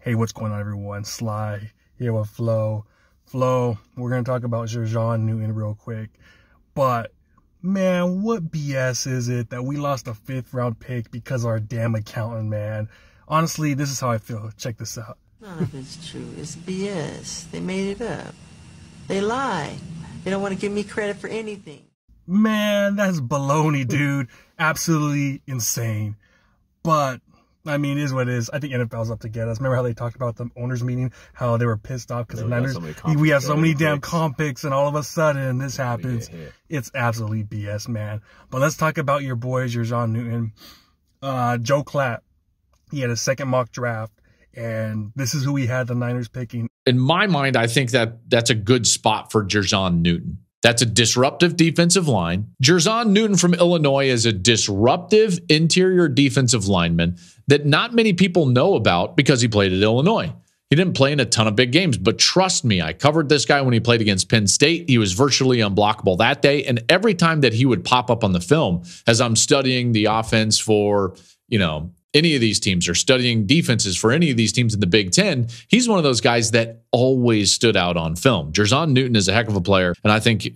Hey, what's going on, everyone? Sly here with Flo. Flo, we're going to talk about Jer'Zhan Newton real quick. But, man, what BS is it that we lost a 5th round pick because of our damn accountant, man? Honestly, this is how I feel. Check this out. None of it's true. It's BS. They made it up. They lie. They don't want to give me credit for anything. Man, that's baloney, dude. Absolutely insane. But, I mean, it is what it is. I think NFL's up to get us. Remember how they talked about the owners meeting, how they were pissed off because the Niners, we have so many damn comp picks, and all of a sudden this happens. It's absolutely BS, man. But let's talk about your boy, Jer'Zhan Newton. Joe Klatt, he had a 2nd mock draft, and this is who he had the Niners picking. In my mind, I think that that's a good spot for Jer'Zhan Newton. That's a disruptive defensive line. Jer'Zhan Newton from Illinois is a disruptive interior defensive lineman that not many people know about because he played at Illinois. He didn't play in a ton of big games, but trust me, I covered this guy when he played against Penn State. He was virtually unblockable that day, and every time that he would pop up on the film, as I'm studying the offense for, any of these teams or studying defenses for any of these teams in the Big Ten, he's one of those guys that always stood out on film. Jer'Zhan Newton is a heck of a player, and I think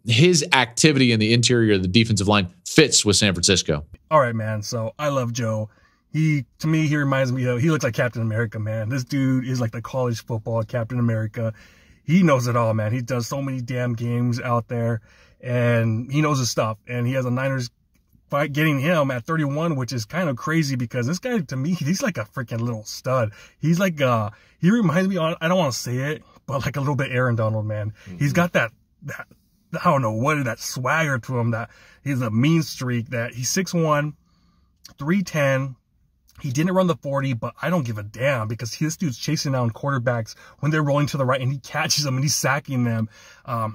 his activity in the interior of the defensive line fits with San Francisco. All right, man. So I love Joe. To me, he reminds me of, he looks like Captain America, man. This dude is like the college football Captain America. He knows it all, man. He does so many damn games out there, and he knows his stuff. And he has a Niners fight getting him at 31, which is kind of crazy because this guy, to me, he's like a freaking little stud. He's like, he reminds me, I don't want to say it, but like a little bit Aaron Donald, man. He's got that, I don't know what, that swagger to him, that he's a mean streak, that he's 6'1", 310. He didn't run the 40, but I don't give a damn because this dude's chasing down quarterbacks when they're rolling to the right, and he catches them and he's sacking them.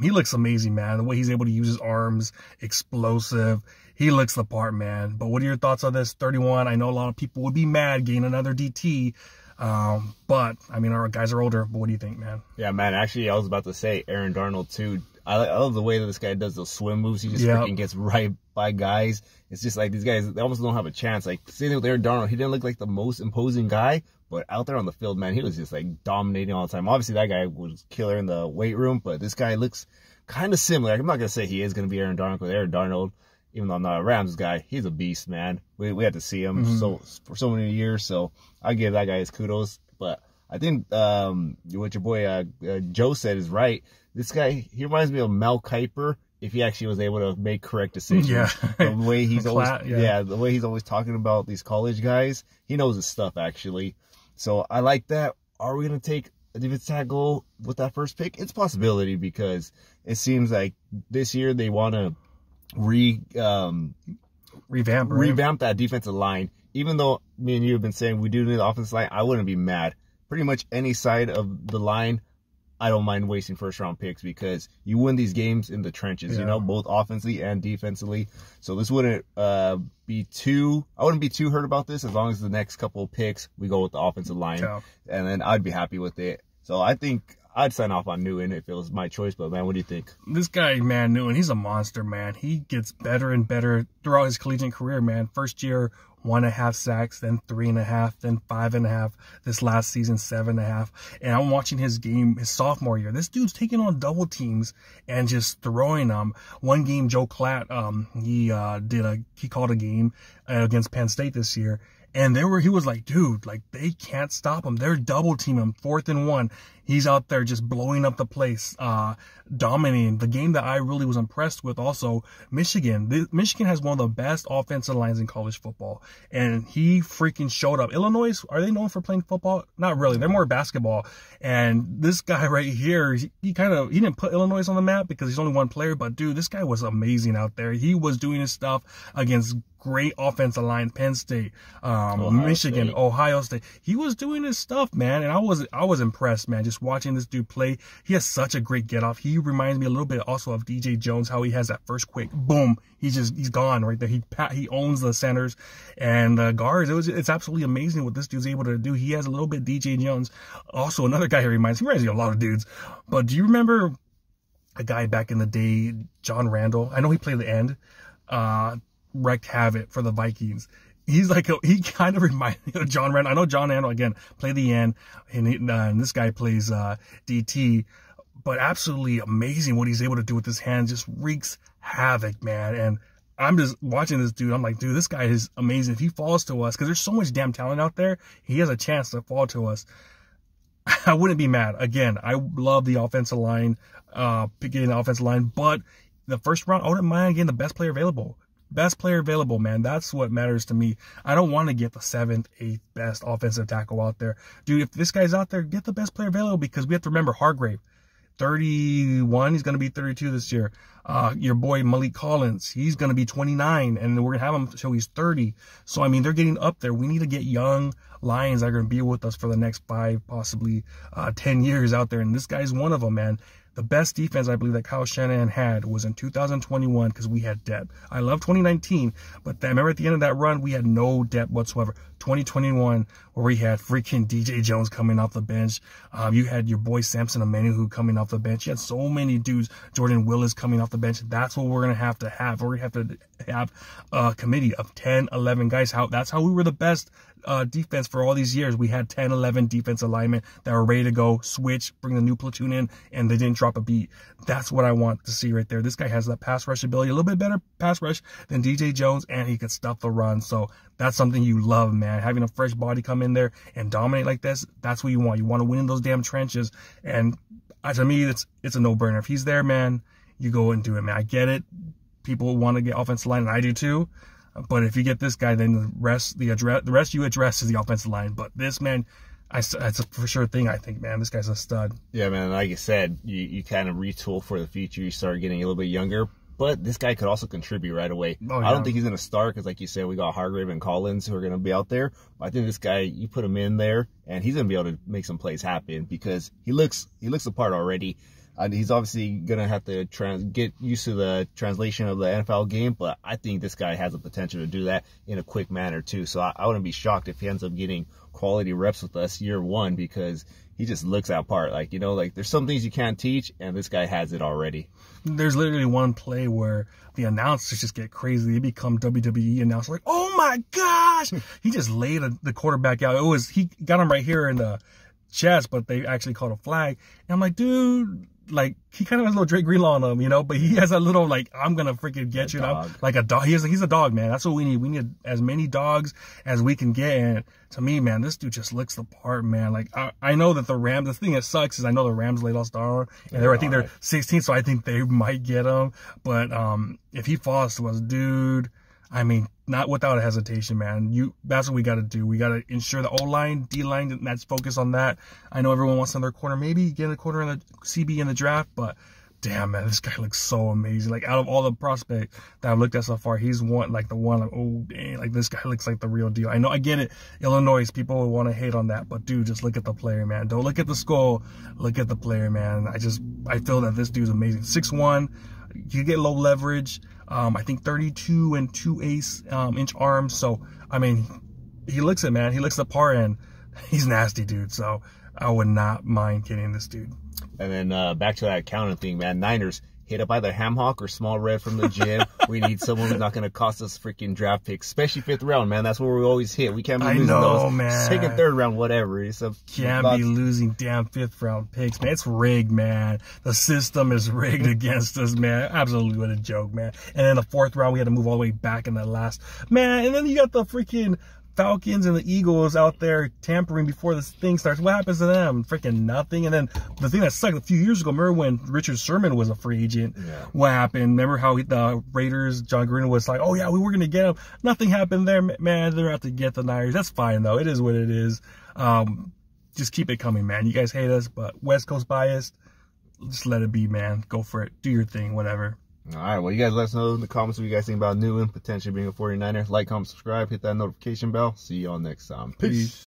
He looks amazing, man. The way he's able to use his arms, explosive. He looks the part, man. But what are your thoughts on this? 31. I know a lot of people would be mad getting another DT. But, I mean, our guys are older. But what do you think, man? Yeah, man. Actually, I was about to say Aaron Darnold, too. I love the way that this guy does those swim moves. He just freaking gets right by guys. It's just like these guys, they almost don't have a chance. Like, same thing with Aaron Darnold. He didn't look like the most imposing guy, but out there on the field, man, he was just like dominating all the time. Obviously, that guy was killer in the weight room, but this guy looks kind of similar. I'm not going to say he is going to be Aaron Darnold, because Aaron Darnold, even though I'm not a Rams guy, he's a beast, man. We had to see him for so many years, so I give that guy his kudos. But I think what your boy Joe said is right. This guy, he reminds me of Mel Kiper if he actually was able to make correct decisions. Yeah. The way he's always, the way he's always talking about these college guys, he knows his stuff, actually. So I like that. Are we going to take a defensive tackle with that first pick? It's a possibility because it seems like this year they want to revamp that defensive line. Even though me and you have been saying we do need the offensive line, I wouldn't be mad. Pretty much any side of the line, I don't mind wasting 1st-round picks because you win these games in the trenches, both offensively and defensively. So this wouldn't I wouldn't be too hurt about this as long as the next couple of picks we go with the offensive line, and then I'd be happy with it. So I think I'd sign off on Newton if it was my choice, but man, what do you think? This guy, man, Newton, he's a monster, man. He gets better and better throughout his collegiate career, man. First year, 1.5 sacks, then 3.5, then 5.5. This last season, 7.5. And I'm watching his game, his sophomore year. This dude's taking on double teams and just throwing them. One game, Joe Klatt, he called a game against Penn State this year. And he was like, dude, like, they can't stop him. They're double teaming him, 4th and 1. He's out there just blowing up the place, dominating. The game that I really was impressed with also, Michigan. Michigan has one of the best offensive lines in college football. And he freaking showed up. Illinois, are they known for playing football? Not really. They're more basketball. And this guy right here, he didn't put Illinois on the map because he's only one player. But, dude, this guy was amazing out there. He was doing his stuff against great offensive line, Penn State, Michigan, Ohio State. He was doing his stuff, man, and I was impressed, man, just watching this dude play. He has such a great get-off. He reminds me a little bit also of DJ Jones, how he has that first quick boom. He's gone right there. He owns the centers and guards. It's absolutely amazing what this dude's able to do. He has a little bit DJ Jones. Also, another guy he reminds me of a lot of dudes. But do you remember a guy back in the day, John Randall? I know he played the end. Wrecked havoc for the Vikings. He's like, he kind of reminds me of John Randall. I know John Randall, again, played the end, and this guy plays DT, but absolutely amazing what he's able to do with his hands. Just wreaks havoc, man. And I'm just watching this dude. I'm like, dude, this guy is amazing. If he falls to us, because there's so much damn talent out there, he has a chance to fall to us. I wouldn't be mad. Again, I love the offensive line, getting the offensive line, but the first round, I wouldn't mind getting the best player available. Best player available, man. That's what matters to me. I don't want to get the 7th, 8th best offensive tackle out there. Dude, if this guy's out there, get the best player available, because we have to remember Hargrave, 31. He's going to be 32 this year. Your boy Malik Collins, he's going to be 29, and we're going to have him show he's 30. So, I mean, they're getting up there. We need to get young Lions that are going to be with us for the next 5, possibly 10 years out there. And this guy's one of them, man. The best defense, I believe, that Kyle Shanahan had was in 2021, because we had depth. I love 2019, but remember at the end of that run, we had no depth whatsoever. 2021, where we had freaking DJ Jones coming off the bench. You had your boy Samson Amenu coming off the bench. You had so many dudes. Jordan Willis coming off the bench. That's what we're going to have to have. We're going to have to have a committee of 10, 11 guys. That's how we were the best defense for all these years. We had 10, 11 defensive linemen that were ready to go, switch, bring the new platoon in, and they didn't drop a beat. That's what I want to see right there. This guy has that pass rush ability, a little bit better pass rush than DJ Jones, and he could stuff the run. So that's something you love, man. Having a fresh body come in there and dominate like this, that's what you want. You want to win in those damn trenches. And to me, it's a no-brainer. If he's there, man, you go and do it, man. I get it. People want to get offensive line, and I do too. But if you get this guy, then the rest you address is the offensive line. But this, man, it's a for sure thing, I think, man. This guy's a stud. Yeah, man. Like you said, you kind of retool for the future. You start getting a little bit younger. But this guy could also contribute right away. Oh, yeah. I don't think he's going to start because, like you said, we got Hargrave and Collins who are going to be out there. But I think this guy, you put him in there, and he's going to be able to make some plays happen because he looks the part already. He's obviously going to have to get used to the translation of the NFL game, but I think this guy has the potential to do that in a quick manner too. So I wouldn't be shocked if he ends up getting quality reps with us year one because he just looks that part. Like, you know, like there's some things you can't teach, and this guy has it already. There's literally one play where the announcers just get crazy. They become WWE announcers. Like, oh my gosh! He just laid the quarterback out. He got him right here in the chest, but they actually called a flag. And I'm like, dude, like, he kind of has a little Drake Greenlaw on him, you know, but he has a little, like, I'm going to freaking get you now. Like a dog. He's a dog, man. That's what we need. We need as many dogs as we can get. And to me, man, this dude just looks the part, man. Like, I know that the thing that sucks is I know the Rams laid off Star, and I think they're 16th, so I think they might get him. But if he falls to us, dude, I mean, not without a hesitation, man. That's what we got to do. We got to ensure the O-line, D-line, and that's focus on that. I know everyone wants another corner. Maybe get a corner in the CB in the draft, but damn, man, this guy looks so amazing. Like, out of all the prospects that I've looked at so far, he's like, oh, dang, like, this guy looks like the real deal. I know, I get it. Illinois, people will want to hate on that, but dude, just look at the player, man. Don't look at the skull. Look at the player, man. I feel that this dude's amazing. 6'1", you get low leverage. I think 32 and 2/8 inch arms. So, I mean, he looks it, man. He looks the part, and he's nasty, dude. So, I would not mind getting this dude. And then back to that accounting thing, man. Niners, hit up either Ham Hock or Small Red from the gym. We need someone who's not going to cost us freaking draft picks, especially 5th round, man. That's where we always hit. We can't be losing those. Man. 2nd, 3rd round, whatever. Can't be losing damn 5th round picks, man. It's rigged, man. The system is rigged against us, man. Absolutely what a joke, man. And then the 4th round, we had to move all the way back in that last. Man, and then you got the freaking Falcons and the Eagles out there tampering before this thing starts. What happens to them? Freaking nothing. And then the thing that sucked a few years ago, remember when Richard Sherman was a free agent? Yeah. What happened? Remember how the Raiders, John Gruden was like, oh yeah, we were going to get him. Nothing happened there. Man, they're going to have to get the Niners. That's fine though. It is what it is. Just keep it coming, man. You guys hate us, but West Coast biased. Just let it be, man. Go for it. Do your thing, whatever. All right, well, you guys let us know in the comments what you guys think about Newton potentially being a 49er. Like, comment, subscribe, hit that notification bell. See y'all next time. Peace.